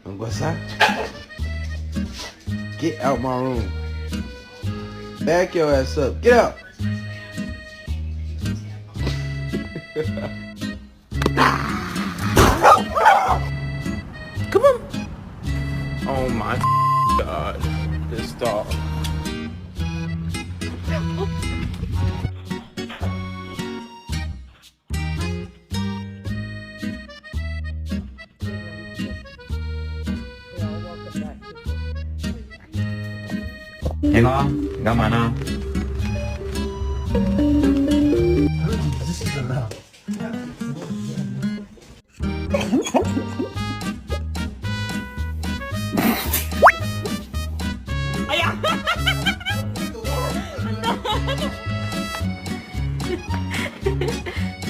What's that? Get out my room. Back your ass up. Get out. Come on. Oh my God. This dog. Ega, ega mana?